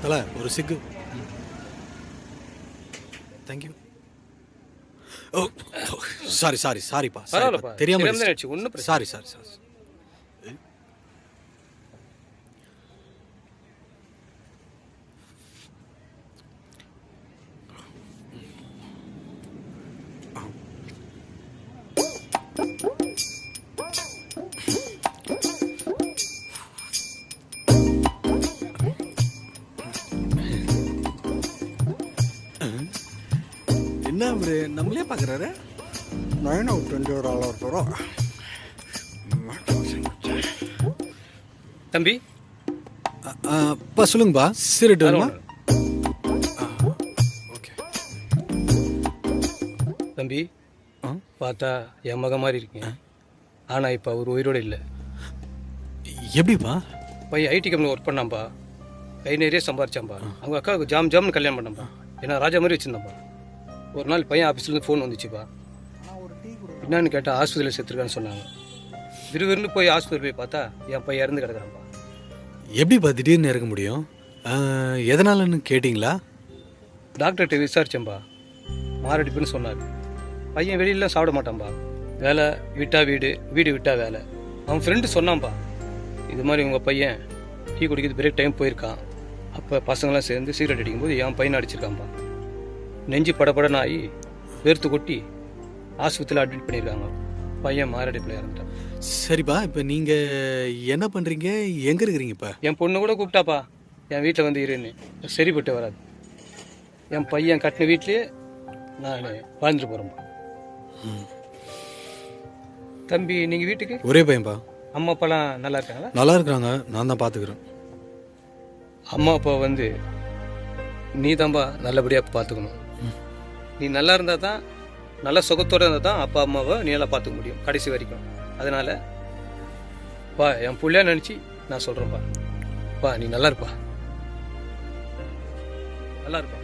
தல ஒரு சிக்கு. தேங்க்யூ. ஓ சாரிப்பா. பரவாயில்லப்பா, தெரியாம ஒன்றும் பிரச்சனை. சாரி. என்ன அவரு நம்மளே பார்க்குறாரு? 9 out 20 ஒரு ஆளாக இருக்கிறோம். தம்பி அப்பா சொல்லுங்கப்பா. சீரட்டு வேணுமா? ஓகே. தம்பி பார்த்தா என் மக மாதிரி இருக்கீங்க. ஆனால் இப்போ அவர் உயிரோடு இல்லை. எப்படிப்பா? பையன் ஐடி கம்பெனி ஒர்க் பண்ணாம்பா. கை நிறைய சம்பாரிச்சாம்பா. அவங்க அக்காவுக்கு ஜாம்னு கல்யாணம் பண்ணாம்பா. ஏன்னா ராஜா மாதிரி வச்சுருந்தாம்பா. ஒரு நாள் பையன் ஆஃபீஸ்லேருந்து ஃபோன் வந்துச்சுப்பா. என்னன்னு கேட்டால் ஆஸ்பத்திரியில் செத்துருக்கான்னு சொன்னாங்க. விறுவிறுன்னு போய் ஆஸ்பத்திரி போய் பார்த்தா என் பையன் இறந்து கிடக்குறான்ப்பா. எப்படிப்பா திடீர்னு இறங்க முடியும்? எதனாலன்னு கேட்டிங்களா? டாக்டர்கிட்ட விசாரிச்சேன்பா. மாரடைப்புன்னு சொன்னார். பையன் வெளியிலாம் சாப்பிட மாட்டான்பா. வேலை விட்டா வீடு, வீடு விட்டா வேலை. அவன் ஃப்ரெண்டு சொன்னான்பா, இது மாதிரி உங்கள் பையன் டீ குடிக்கிறது பிரேக் டைம் போயிருக்கான். அப்போ பசங்களாம் சேர்ந்து சிகரெட் அடிக்கும்போது என் பையனை அடிச்சிருக்கான்பா. நெஞ்சு படப்படன்னு ஆகி வேர்த்து கொட்டி ஆஸ்பத்திரியில் அட்மிட் பண்ணியிருக்காங்க. பையன் மாரடைப்பில் இறந்துட்டான். சரிப்பா, இப்போ நீங்கள் என்ன பண்ணுறீங்க? எங்கே இருக்கிறீங்க இப்போ? என் பொண்ணு கூட கூப்பிட்டாப்பா என் வீட்டில் வந்து இருன்னு. சரிப்பட்டு வராது. என் பையன் கட்டின வீட்லேயே நான் வாழ்ந்துட்டு போகிறேன்ப்பா. தம்பி நீங்கள் வீட்டுக்கு? ஒரே பையன்பா. அம்மா அப்பாலாம் நல்லா இருக்காங்களா? நல்லா இருக்கிறாங்க. நான் தான் பார்த்துக்கிறேன். அம்மா அப்பா வந்து நீ தான்பா நல்லபடியாக பார்த்துக்கணும். நீ நல்லா இருந்தால் தான், நல்ல சுகத்தோடு இருந்தால் தான் அப்பா அம்மாவை நீ நல்லா பார்த்துக்க முடியும் கடைசி வரைக்கும். அதனால் பா என் பிள்ளையா நினச்சி நான் சொல்கிறேன்ப்பா. பா நீ நல்லா இருப்பா, நல்லா இருப்பா.